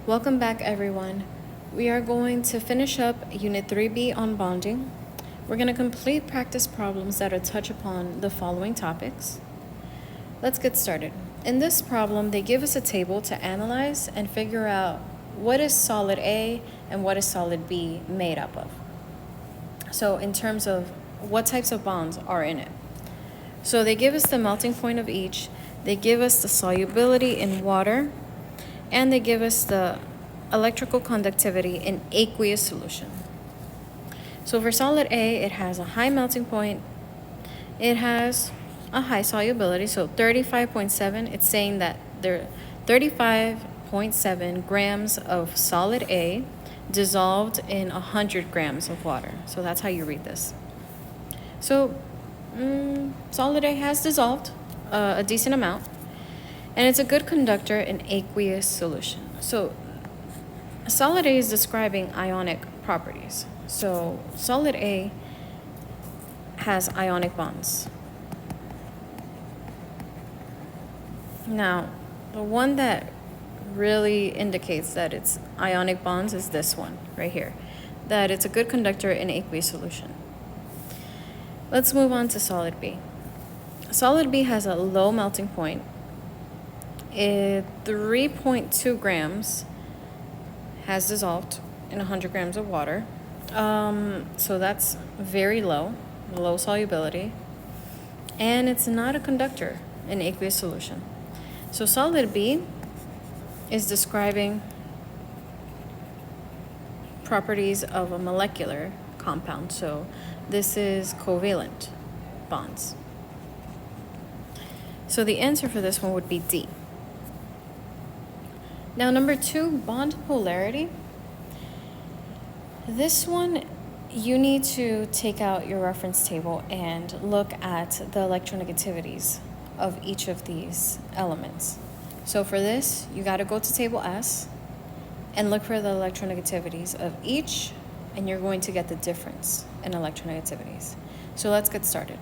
Welcome back, everyone. We are going to finish up Unit 3B on bonding. We're going to complete practice problems that touch upon the following topics. Let's get started. In this problem, they give us a table to analyze and figure out what is solid A and what is solid B made up of. So in terms of what types of bonds are in it. So they give us the melting point of each, they give us the solubility in water, and they give us the electrical conductivity in aqueous solution. So for solid A, it has a high melting point, it has a high solubility, so 35.7, it's saying that there are 35.7 grams of solid A dissolved in 100 grams of water. So that's how you read this. So solid A has dissolved a decent amount, and it's a good conductor in aqueous solution. So solid A is describing ionic properties. So solid A has ionic bonds. Now, the one that really indicates that it's ionic bonds is this one right here, that it's a good conductor in aqueous solution. Let's move on to solid B. Solid B has a low melting point. 3.2 grams has dissolved in 100 grams of water. So that's very low solubility. And it's not a conductor in aqueous solution. So solid B is describing properties of a molecular compound. So this is covalent bonds. So the answer for this one would be D. Now, number 2, bond polarity. This one, you need to take out your reference table and look at the electronegativities of each of these elements. So for this, you got to go to table S and look for the electronegativities of each, and you're going to get the difference in electronegativities. So let's get started.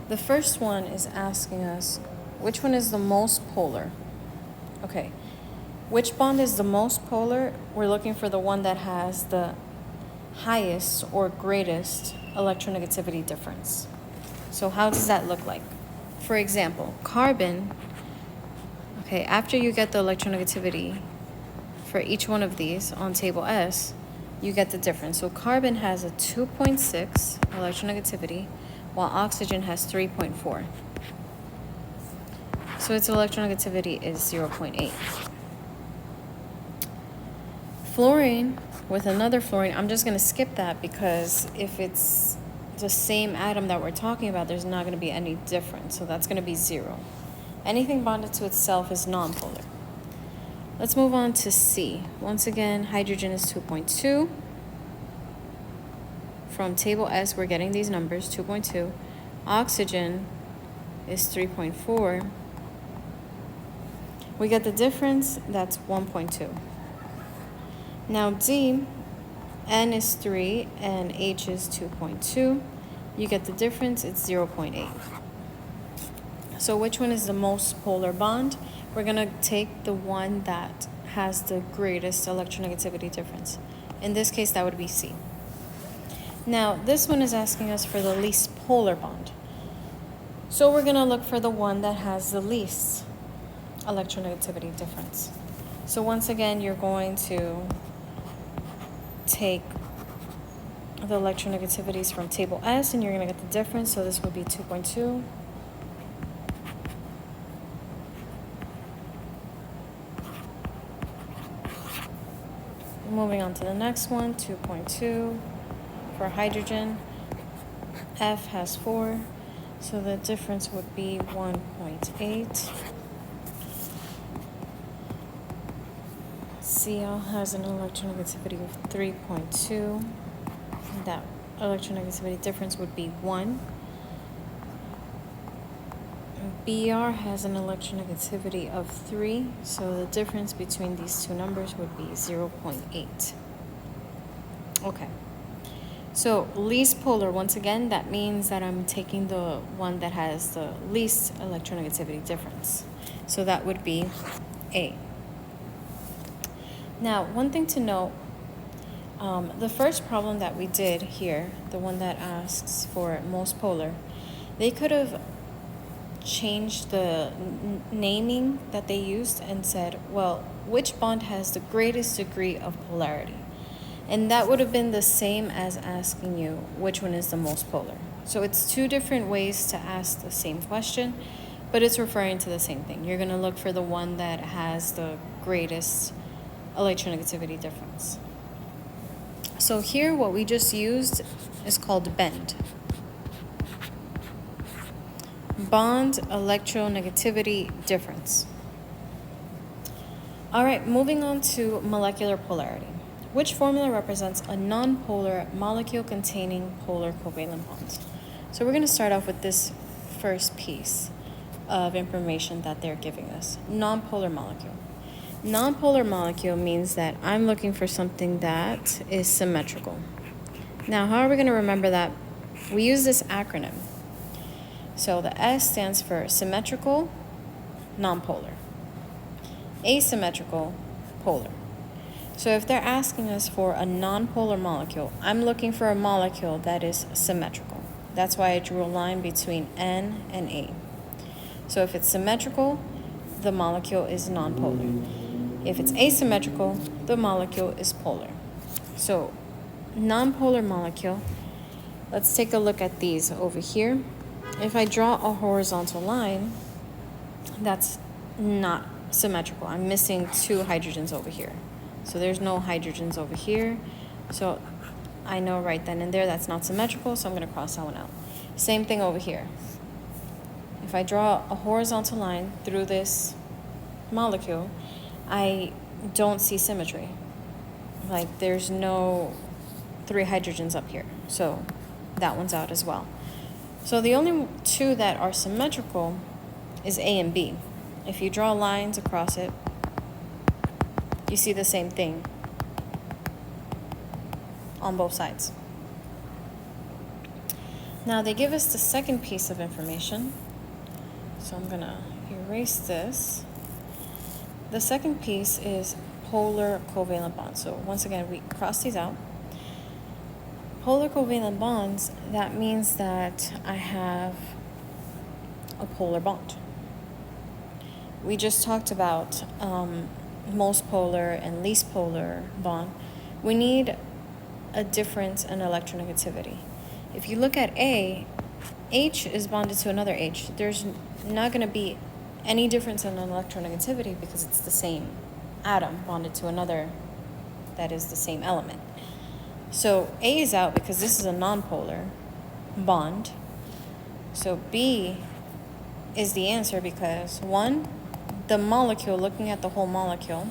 The first one is asking us, which one is the most polar? Okay. Which bond is the most polar? We're looking for the one that has the highest or greatest electronegativity difference. So how does that look like? For example, carbon, okay, after you get the electronegativity for each one of these on table S, you get the difference. So carbon has a 2.6 electronegativity, while oxygen has 3.4. So its electronegativity is 0.8. Fluorine, with another fluorine, I'm just going to skip that because if it's the same atom that we're talking about, there's not going to be any difference. So that's going to be 0. Anything bonded to itself is nonpolar. Let's move on to C. Once again, hydrogen is 2.2. From table S, we're getting these numbers, 2.2. Oxygen is 3.4. We get the difference, that's 1.2. Now D, N is 3 and H is 2.2. You get the difference, it's 0.8. So which one is the most polar bond? We're going to take the one that has the greatest electronegativity difference. In this case, that would be C. Now, this one is asking us for the least polar bond. So we're going to look for the one that has the least electronegativity difference. So once again, you're going to take the electronegativities from table S and you're going to get the difference. So this would be 2.2. Moving on to the next one, 2.2 for hydrogen. F has 4, so the difference would be 1.8. Cl has an electronegativity of 3.2. That electronegativity difference would be 1. Br has an electronegativity of 3, so the difference between these two numbers would be 0.8. Okay. So least polar, once again, that means that I'm taking the one that has the least electronegativity difference. So that would be A. Now, one thing to note, the first problem that we did here, the one that asks for most polar, they could have changed the naming that they used and said, well, which bond has the greatest degree of polarity? And that would have been the same as asking you which one is the most polar. So it's two different ways to ask the same question, but it's referring to the same thing. You're going to look for the one that has the greatest electronegativity difference. So here what we just used is called BEND. Bond electronegativity difference. All right, moving on to molecular polarity. Which formula represents a nonpolar molecule containing polar covalent bonds? So we're going to start off with this first piece of information that they're giving us. Nonpolar molecule. Nonpolar molecule means that I'm looking for something that is symmetrical. Now, how are we going to remember that? We use this acronym. So the S stands for symmetrical, nonpolar. Asymmetrical, polar. So if they're asking us for a nonpolar molecule, I'm looking for a molecule that is symmetrical. That's why I drew a line between N and A. So if it's symmetrical, the molecule is nonpolar. If it's asymmetrical, the molecule is polar. So nonpolar molecule, let's take a look at these over here. If I draw a horizontal line, that's not symmetrical. I'm missing two hydrogens over here. So there's no hydrogens over here. So I know right then and there that's not symmetrical, so I'm going to cross that one out. Same thing over here. If I draw a horizontal line through this molecule, I don't see symmetry. Like there's no three hydrogens up here. So that one's out as well. So the only two that are symmetrical is A and B. If you draw lines across it, you see the same thing on both sides. Now they give us the second piece of information. So I'm going to erase this. The second piece is polar covalent bonds. So once again, we cross these out. Polar covalent bonds, that means that I have a polar bond. We just talked about most polar and least polar bond. We need a difference in electronegativity. If you look at A, H is bonded to another H. There's not going to be any difference in electronegativity because it's the same atom bonded to another that is the same element. So A is out because this is a nonpolar bond. So B is the answer because one, the molecule, looking at the whole molecule,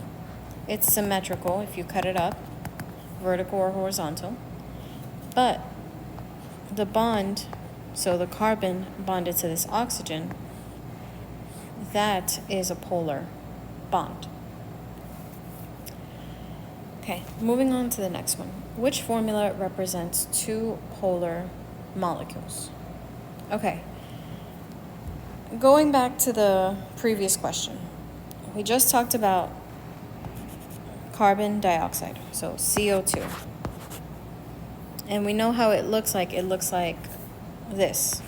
it's symmetrical if you cut it up, vertical or horizontal. But the bond, so the carbon bonded to this oxygen, that is a polar bond. Okay, moving on to the next one. Which formula represents two polar molecules? Okay, going back to the previous question, we just talked about carbon dioxide, so CO2. And we know how it looks like. It looks like this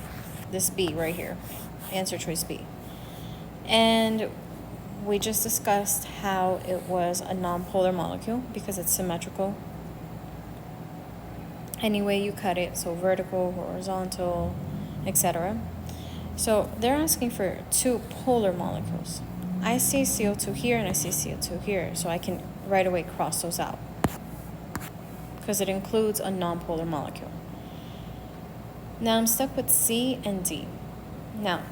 B right here, answer choice B. And we just discussed how it was a nonpolar molecule because it's symmetrical. Any way you cut it, so vertical, horizontal, etc. So they're asking for two polar molecules. I see CO2 here and I see CO2 here, so I can right away cross those out because it includes a nonpolar molecule. Now I'm stuck with C and D. Now,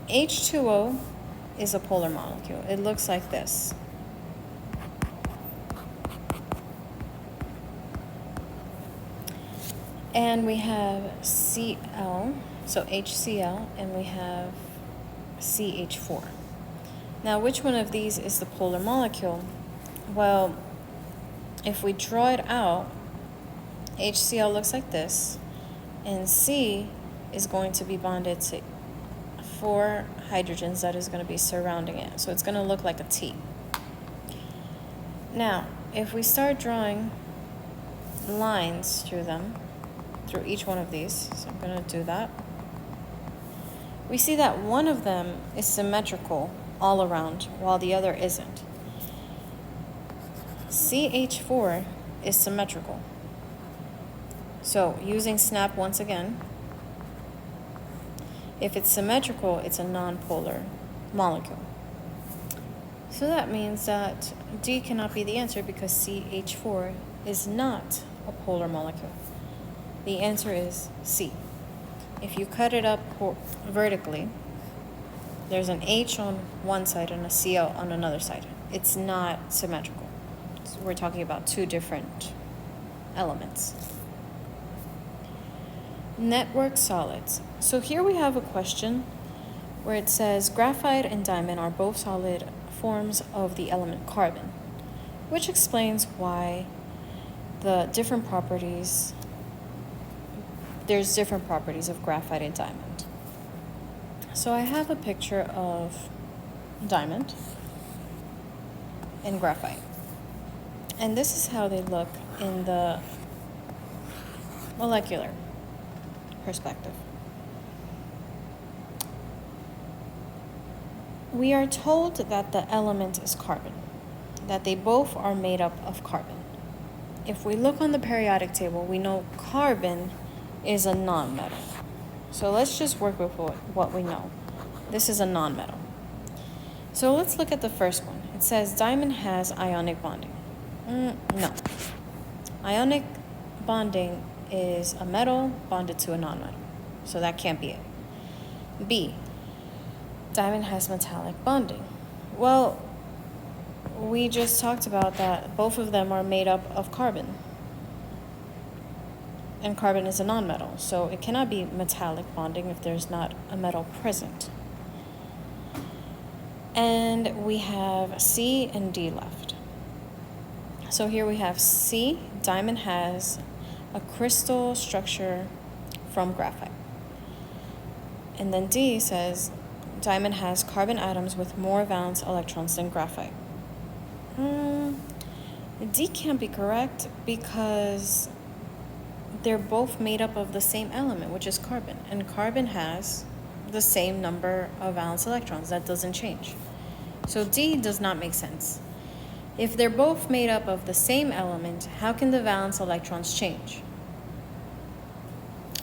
H2O is a polar molecule. It looks like this. And we have Cl, so HCl, and we have CH4. Now, which one of these is the polar molecule? Well, if we draw it out, HCl looks like this, and C is going to be bonded to 4 hydrogens that is going to be surrounding it. So it's going to look like a T. Now, if we start drawing lines through them, through each one of these, so I'm going to do that, we see that one of them is symmetrical all around while the other isn't. CH4 is symmetrical. So using SNAP once again, if it's symmetrical, it's a nonpolar molecule. So that means that D cannot be the answer because CH4 is not a polar molecule. The answer is C. If you cut it up vertically, there's an H on one side and a Cl on another side. It's not symmetrical. So we're talking about two different elements. Network solids. So here we have a question where it says graphite and diamond are both solid forms of the element carbon, which explains why there's different properties of graphite and diamond. So I have a picture of diamond and graphite. And this is how they look in the molecular perspective. We are told that the element is carbon, that they both are made up of carbon. If we look on the periodic table, we know carbon is a nonmetal. So let's just work with what we know. This is a nonmetal. So let's look at the first one. It says diamond has ionic bonding. No. Ionic bonding is a metal bonded to a nonmetal. So that can't be it. B, diamond has metallic bonding. Well, we just talked about that both of them are made up of carbon. And carbon is a nonmetal, so it cannot be metallic bonding if there's not a metal present. And we have C and D left. So here we have C, diamond has a crystal structure from graphite. And then D says diamond has carbon atoms with more valence electrons than graphite. D can't be correct because they're both made up of the same element, which is carbon. And carbon has the same number of valence electrons. That doesn't change. So D does not make sense. If they're both made up of the same element, how can the valence electrons change?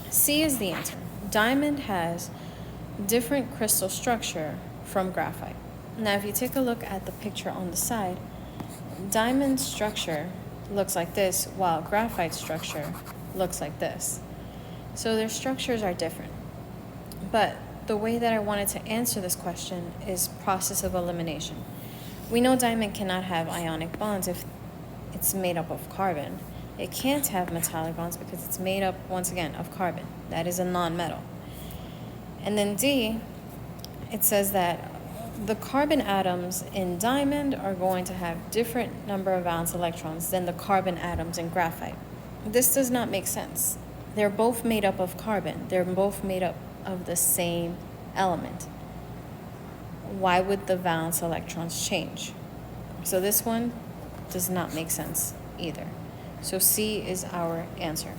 C is the answer. Diamond has different crystal structure from graphite. Now, if you take a look at the picture on the side, diamond structure looks like this, while graphite structure looks like this. So their structures are different. But the way that I wanted to answer this question is process of elimination. We know diamond cannot have ionic bonds if it's made up of carbon. It can't have metallic bonds because it's made up, once again, of carbon. That is a nonmetal. And then D, it says that the carbon atoms in diamond are going to have different number of valence electrons than the carbon atoms in graphite. This does not make sense. They're both made up of carbon. They're both made up of the same element. Why would the valence electrons change? So this one does not make sense either. So C is our answer.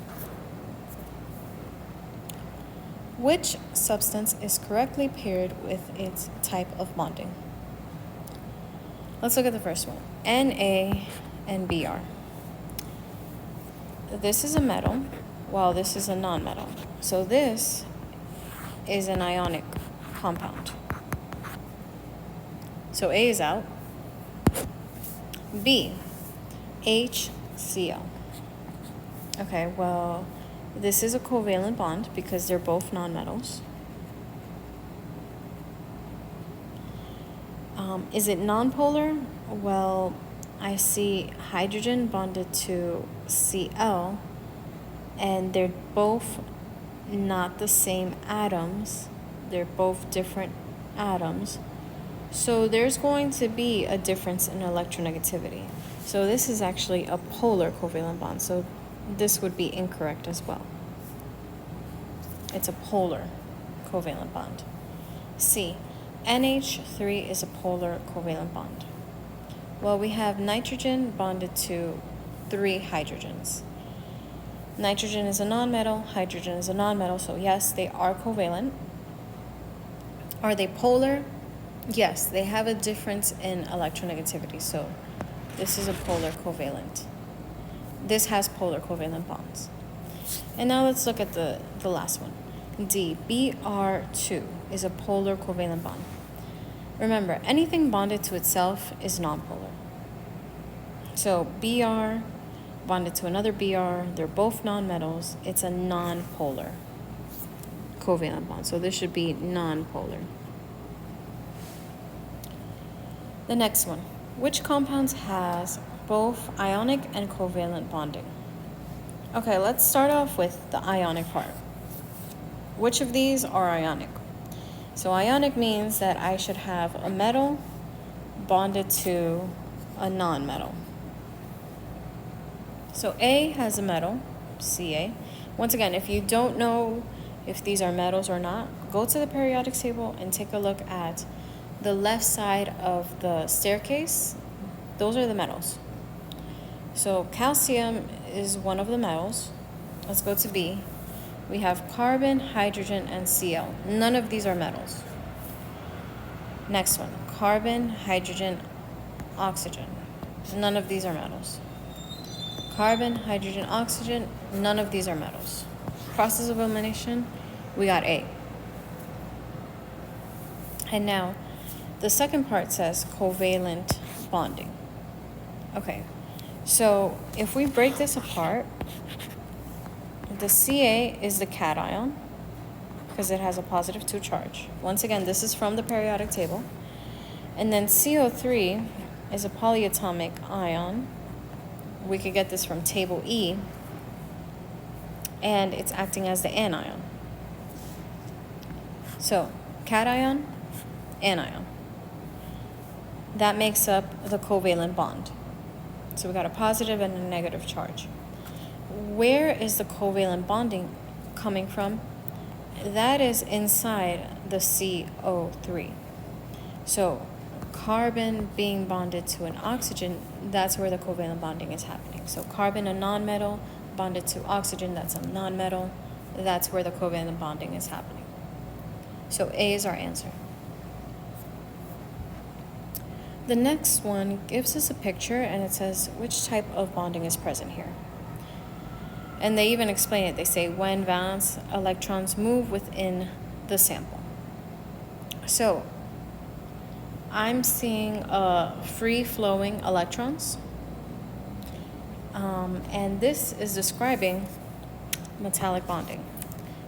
Which substance is correctly paired with its type of bonding? Let's look at the first one. Na and Br. This is a metal, while this is a nonmetal. So this is an ionic compound. So A is out. B, HCl. Okay, well, this is a covalent bond because they're both nonmetals. Is it nonpolar? Well, I see hydrogen bonded to Cl, and they're both not the same atoms. They're both different atoms. So there's going to be a difference in electronegativity. So this is actually a polar covalent bond. So this would be incorrect as well. It's a polar covalent bond. C, NH3 is a polar covalent bond. Well, we have nitrogen bonded to 3 hydrogens. Nitrogen is a nonmetal, hydrogen is a nonmetal, so yes, they are covalent. Are they polar? Yes, they have a difference in electronegativity, so this is a polar covalent. This has polar covalent bonds. And now let's look at the last one. D, Br2 is a polar covalent bond. Remember, anything bonded to itself is nonpolar. So Br bonded to another Br, they're both nonmetals. It's a nonpolar covalent bond. So this should be nonpolar. The next one. Which compounds has both ionic and covalent bonding? Okay, let's start off with the ionic part. Which of these are ionic? So ionic means that I should have a metal bonded to a nonmetal. So A has a metal, Ca. Once again, if you don't know if these are metals or not, go to the periodic table and take a look at the left side of the staircase. Those are the metals. So calcium is one of the metals. Let's go to B. We have carbon, hydrogen, and Cl. None of these are metals. Next one, carbon, hydrogen, oxygen. None of these are metals. Carbon, hydrogen, oxygen, none of these are metals. Process of elimination, we got A. And now, the second part says covalent bonding. Okay, so if we break this apart, the Ca is the cation because it has a positive 2 charge. Once again, this is from the periodic table. And then CO3 is a polyatomic ion. We could get this from table E, and it's acting as the anion. So, cation, anion. That makes up the covalent bond. So we got a positive and a negative charge. Where is the covalent bonding coming from? That is inside the CO3. So carbon being bonded to an oxygen, that's where the covalent bonding is happening. So carbon, a nonmetal, bonded to oxygen, that's a nonmetal. That's where the covalent bonding is happening. So A is our answer. The next one gives us a picture and it says which type of bonding is present here. And they even explain it. They say when valence electrons move within the sample. So I'm seeing free-flowing electrons. And this is describing metallic bonding.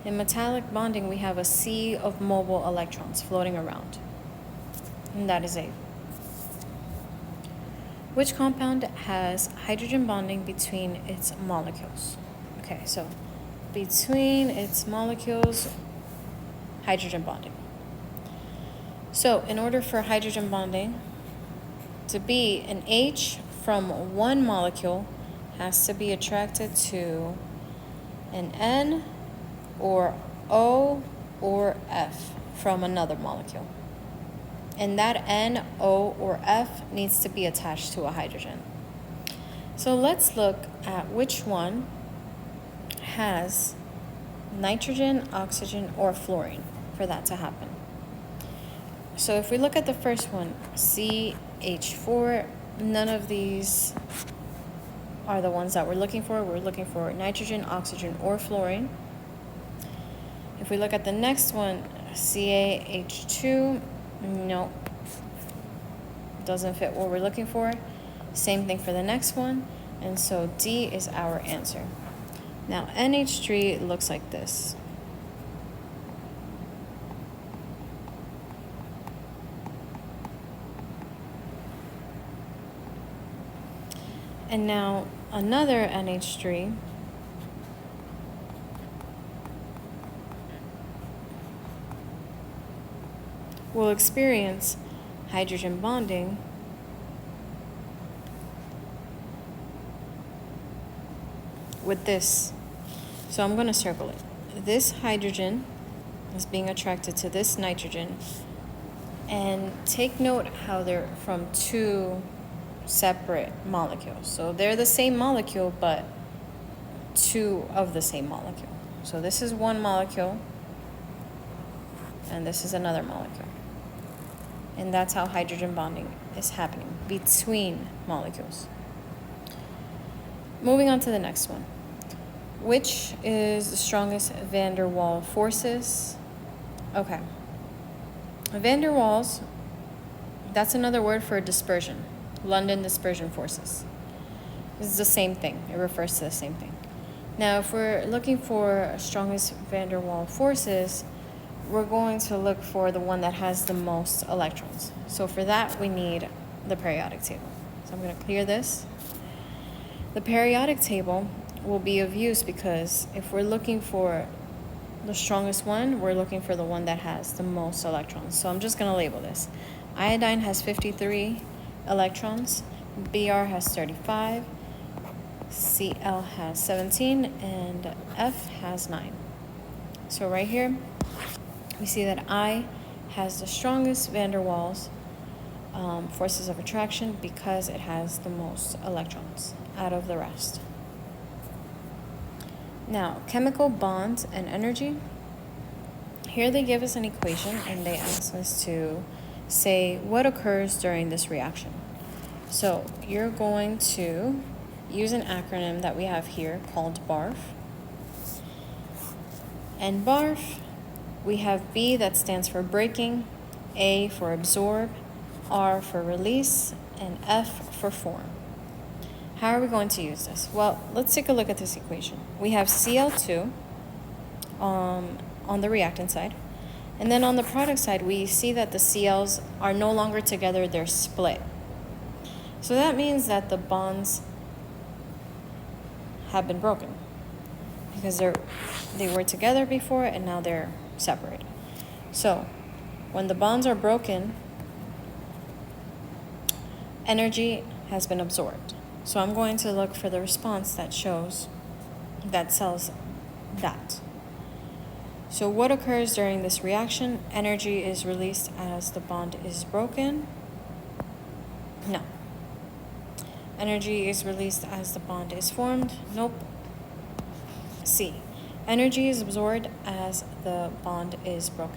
In metallic bonding, we have a sea of mobile electrons floating around. And that is A. Which compound has hydrogen bonding between its molecules? Okay, so between its molecules, hydrogen bonding. So in order for hydrogen bonding to be, an H from one molecule has to be attracted to an N or O or F from another molecule. And that N, O, or F needs to be attached to a hydrogen. So let's look at which one has nitrogen, oxygen, or fluorine for that to happen. So if we look at the first one, CH4, none of these are the ones that we're looking for. We're looking for nitrogen, oxygen, or fluorine. If we look at the next one, CaH2, no, doesn't fit what we're looking for. Same thing for the next one, and so D is our answer. Now NH3 looks like this. And now another NH3 will experience hydrogen bonding with this. So I'm going to circle it. This hydrogen is being attracted to this nitrogen. And take note how they're from two separate molecules. So they're the same molecule, but two of the same molecule. So this is one molecule, and this is another molecule. And that's how hydrogen bonding is happening between molecules. Moving on to the next one. Which is the strongest van der Waals forces? Okay. Van der Waals, that's another word for dispersion. London dispersion forces. This is the same thing. It refers to the same thing. Now, if we're looking for strongest van der Waals forces, we're going to look for the one that has the most electrons. So for that, we need the periodic table. So I'm going to clear this. The periodic table will be of use because if we're looking for the strongest one, we're looking for the one that has the most electrons. So I'm just going to label this. Iodine has 53 electrons, Br has 35, Cl has 17, and F has 9. So right here, we see that I has the strongest van der Waals forces of attraction because it has the most electrons out of the rest. Now, chemical bonds and energy. Here they give us an equation and they ask us to say what occurs during this reaction. So you're going to use an acronym that we have here called BARF. And BARF, we have B that stands for breaking, A for absorb, R for release, and F for form. How are we going to use this? Well, let's take a look at this equation. We have Cl2 on the reactant side. And then on the product side, we see that the Cl's are no longer together, they're split. So that means that the bonds have been broken because they were together before and now they're separated. So when the bonds are broken, energy has been absorbed. So I'm going to look for the response that tells that. So what occurs during this reaction? Energy is released as the bond is broken. No. Energy is released as the bond is formed. Nope. C. Energy is absorbed as the bond is broken.